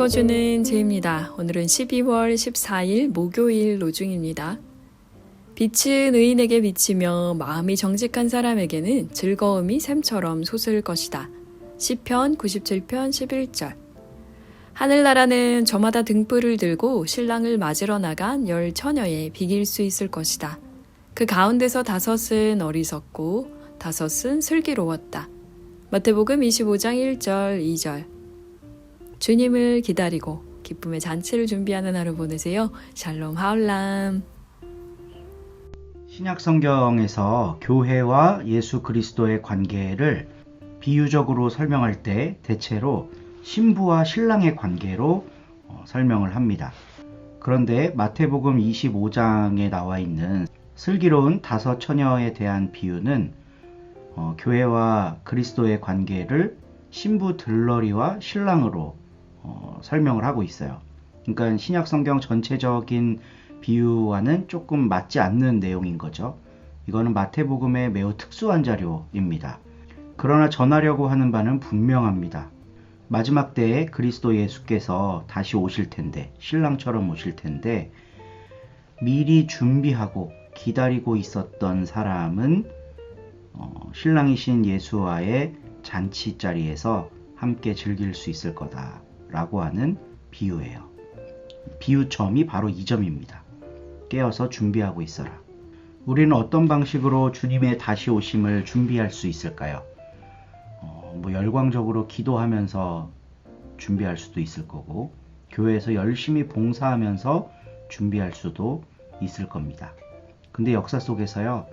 읽어주는 제입니다. 오늘은 12월 14일 목요일 노중입니다. 빛은 의인에게 비치며 마음이 정직한 사람에게는 즐거움이 샘처럼 솟을 것이다. 시편 97편 11절. 하늘나라는 저마다 등불을 들고 신랑을 맞으러 나간 열 처녀에 비길 수 있을 것이다. 그 가운데서 다섯은 어리석고 다섯은 슬기로웠다. 마태복음 25장 1절 2절. 주님을 기다리고 기쁨의 잔치를 준비하는 하루 보내세요. 샬롬 하울람. 신약 성경에서 교회와 예수 그리스도의 관계를 비유적으로 설명할 때 대체로 신부와 신랑의 관계로 설명을 합니다. 그런데 마태복음 25장에 나와 있는 슬기로운 다섯 처녀에 대한 비유는 교회와 그리스도의 관계를 신부 들러리와 신랑으로 설명을 하고 있어요. 그러니까 신약 성경 전체적인 비유와는 조금 맞지 않는 내용인 거죠. 이거는 마태복음의 매우 특수한 자료입니다. 그러나 전하려고 하는 바는 분명합니다. 마지막 때에 그리스도 예수께서 다시 오실 텐데, 신랑처럼 오실 텐데, 미리 준비하고 기다리고 있었던 사람은 신랑이신 예수와의 잔치 자리에서 함께 즐길 수 있을 거다 라고 하는 비유예요. 비유점이 바로 이 점입니다. 깨어서 준비하고 있어라. 우리는 어떤 방식으로 주님의 다시 오심을 준비할 수 있을까요? 열광적으로 기도하면서 준비할 수도 있을 거고, 교회에서 열심히 봉사하면서 준비할 수도 있을 겁니다. 근데 역사 속에서요,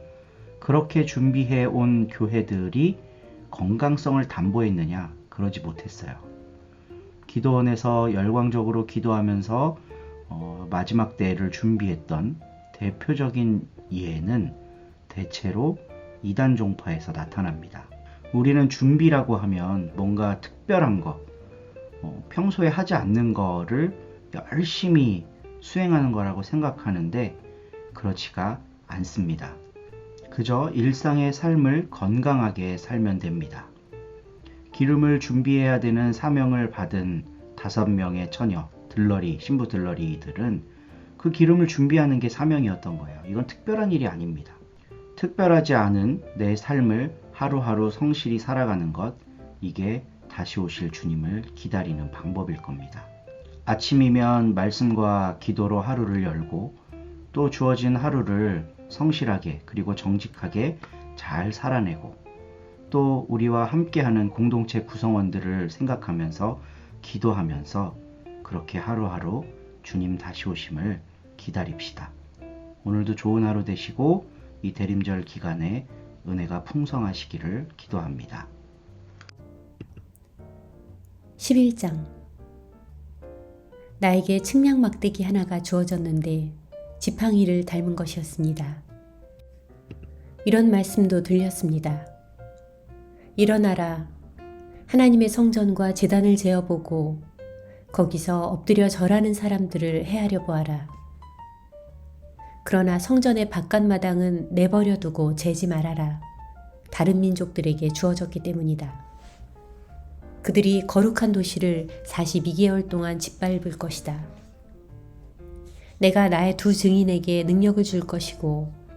그렇게 준비해 온 교회들이 건강성을 담보했느냐? 그러지 못했어요. 기도원에서 열광적으로 기도하면서 마지막 때를 준비했던 대표적인 예는 대체로 이단 종파에서 나타납니다. 우리는 준비라고 하면 뭔가 특별한 거, 평소에 하지 않는 거를 열심히 수행하는 거라고 생각하는데 그렇지가 않습니다. 그저 일상의 삶을 건강하게 살면 됩니다. 기름을 준비해야 되는 사명을 받은 5명의 처녀, 들러리, 신부 들러리들은 그 기름을 준비하는 게 사명이었던 거예요. 이건 특별한 일이 아닙니다. 특별하지 않은 내 삶을 하루하루 성실히 살아가는 것, 이게 다시 오실 주님을 기다리는 방법일 겁니다. 아침이면 말씀과 기도로 하루를 열고 또 주어진 하루를 성실하게 그리고 정직하게 잘 살아내고 또 우리와 함께하는 공동체 구성원들을 생각하면서 기도하면서 그렇게 하루하루 주님 다시 오심을 기다립시다. 오늘도 좋은 하루 되시고 이 대림절 기간에 은혜가 풍성하시기를 기도합니다. 11장. 나에게 측량 막대기 하나가 주어졌는데 지팡이를 닮은 것이었습니다. 이런 말씀도 들렸습니다. 일어나라. 하나님의 성전과 제단을 재어보고 거기서 엎드려 절하는 사람들을 헤아려 보아라. 그러나 성전의 바깥마당은 내버려 두고 재지 말아라. 다른 민족들에게 주어졌기 때문이다. 그들이 거룩한 도시를 42개월 동안 짓밟을 것이다. 내가 나의 두 증인에게 능력을 줄 것이고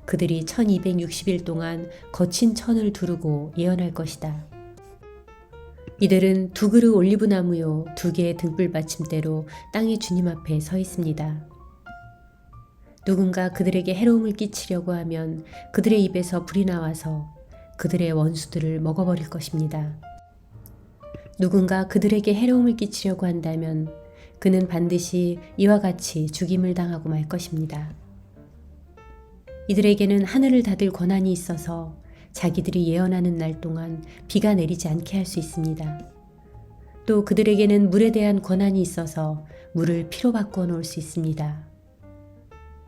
그들이 1260일 동안 거친 천을 두르고 예언할 것이다. 이들은 2그루 올리브나무요 2개의 등불 받침대로 땅의 주님 앞에 서 있습니다. 누군가 그들에게 해로움을 끼치려고 하면 그들의 입에서 불이 나와서 그들의 원수들을 먹어버릴 것입니다. 누군가 그들에게 해로움을 끼치려고 한다면 그는 반드시 이와 같이 죽임을 당하고 말 것입니다. 이들에게는 하늘을 닫을 권한이 있어서 자기들이 예언하는 날 동안 비가 내리지 않게 할 수 있습니다. 또 그들에게는 물에 대한 권한이 있어서 물을 피로 바꿔 놓을 수 있습니다.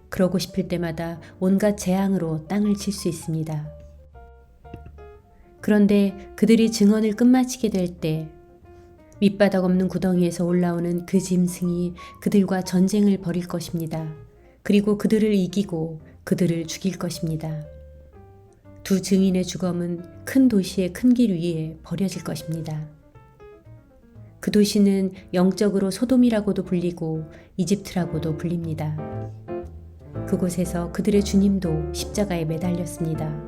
그러고 싶을 때마다 온갖 재앙으로 땅을 칠 수 있습니다. 그런데 그들이 증언을 끝마치게 될 때 밑바닥 없는 구덩이에서 올라오는 그 짐승이 그들과 전쟁을 벌일 것입니다. 그리고 그들을 이기고 그들을 죽일 것입니다. 두 증인의 주검은 큰 도시의 큰 길 위에 버려질 것입니다. 그 도시는 영적으로 소돔이라고도 불리고 이집트라고도 불립니다. 그곳에서 그들의 주님도 십자가에 매달렸습니다.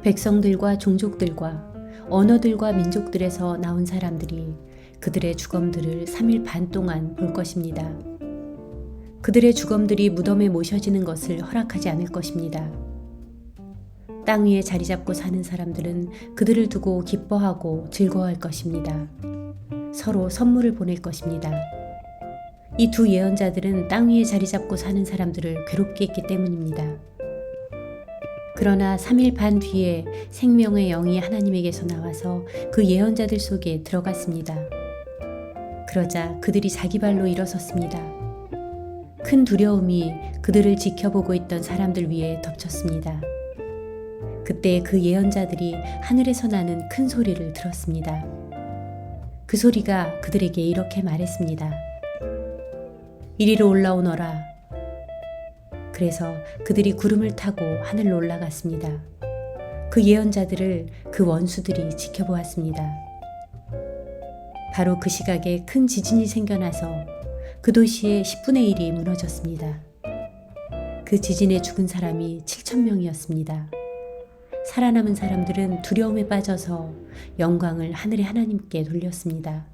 백성들과 종족들과 언어들과 민족들에서 나온 사람들이 그들의 주검들을 3일 반 동안 볼 것입니다. 그들의 주검들이 무덤에 모셔지는 것을 허락하지 않을 것입니다. 땅 위에 자리 잡고 사는 사람들은 그들을 두고 기뻐하고 즐거워할 것입니다. 서로 선물을 보낼 것입니다. 이 두 예언자들은 땅 위에 자리 잡고 사는 사람들을 괴롭게 했기 때문입니다. 그러나 3일 반 뒤에 생명의 영이 하나님에게서 나와서 그 예언자들 속에 들어갔습니다. 그러자 그들이 자기 발로 일어섰습니다. 큰 두려움이 그들을 지켜보고 있던 사람들 위에 덮쳤습니다. 그때 그 예언자들이 하늘에서 나는 큰 소리를 들었습니다. 그 소리가 그들에게 이렇게 말했습니다. 이리로 올라오너라. 그래서 그들이 구름을 타고 하늘로 올라갔습니다. 그 예언자들을 그 원수들이 지켜보았습니다. 바로 그 시각에 큰 지진이 생겨나서 그 도시의 10분의 1이 무너졌습니다. 그 지진에 죽은 사람이 7,000명이었습니다. 살아남은 사람들은 두려움에 빠져서 영광을 하늘의 하나님께 돌렸습니다.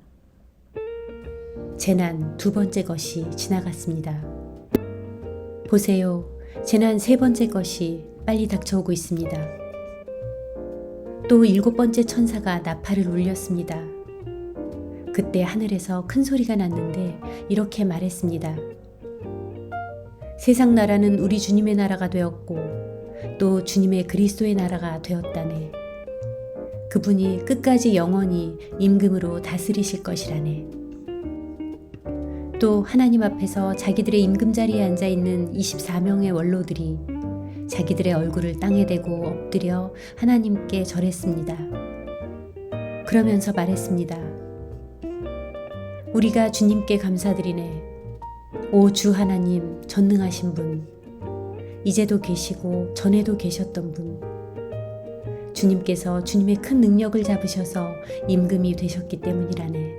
재난 두 번째 것이 지나갔습니다. 보세요. 재난 세 번째 것이 빨리 닥쳐오고 있습니다. 또 7번째 천사가 나팔을 울렸습니다. 그때 하늘에서 큰 소리가 났는데 이렇게 말했습니다. 세상 나라는 우리 주님의 나라가 되었고 또 주님의 그리스도의 나라가 되었다네. 그분이 끝까지 영원히 임금으로 다스리실 것이라네. 또 하나님 앞에서 자기들의 임금 자리에 앉아있는 24명의 원로들이 자기들의 얼굴을 땅에 대고 엎드려 하나님께 절했습니다. 그러면서 말했습니다. 우리가 주님께 감사드리네. 오 주 하나님 전능하신 분, 이제도 계시고 전에도 계셨던 분, 주님께서 주님의 큰 능력을 잡으셔서 임금이 되셨기 때문이라네.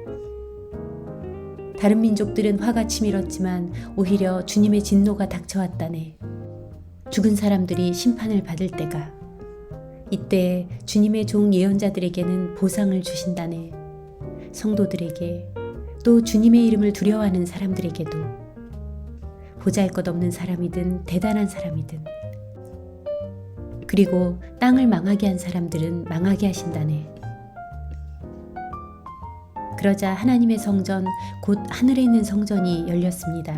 다른 민족들은 화가 치밀었지만 오히려 주님의 진노가 닥쳐왔다네. 죽은 사람들이 심판을 받을 때가, 이때 주님의 종 예언자들에게는 보상을 주신다네. 성도들에게, 또 주님의 이름을 두려워하는 사람들에게도, 보잘것없는 사람이든 대단한 사람이든, 그리고 땅을 망하게 한 사람들은 망하게 하신다네. 그러자 하나님의 성전, 곧 하늘에 있는 성전이 열렸습니다.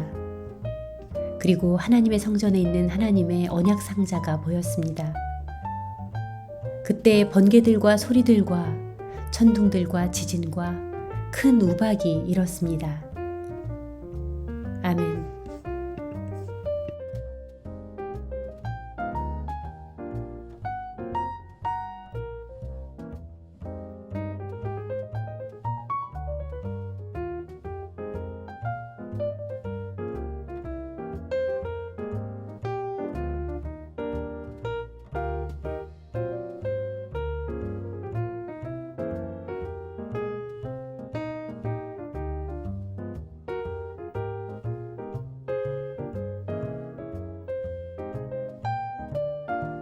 그리고 하나님의 성전에 있는 하나님의 언약 상자가 보였습니다. 그때 번개들과 소리들과 천둥들과 지진과 큰 우박이 일었습니다.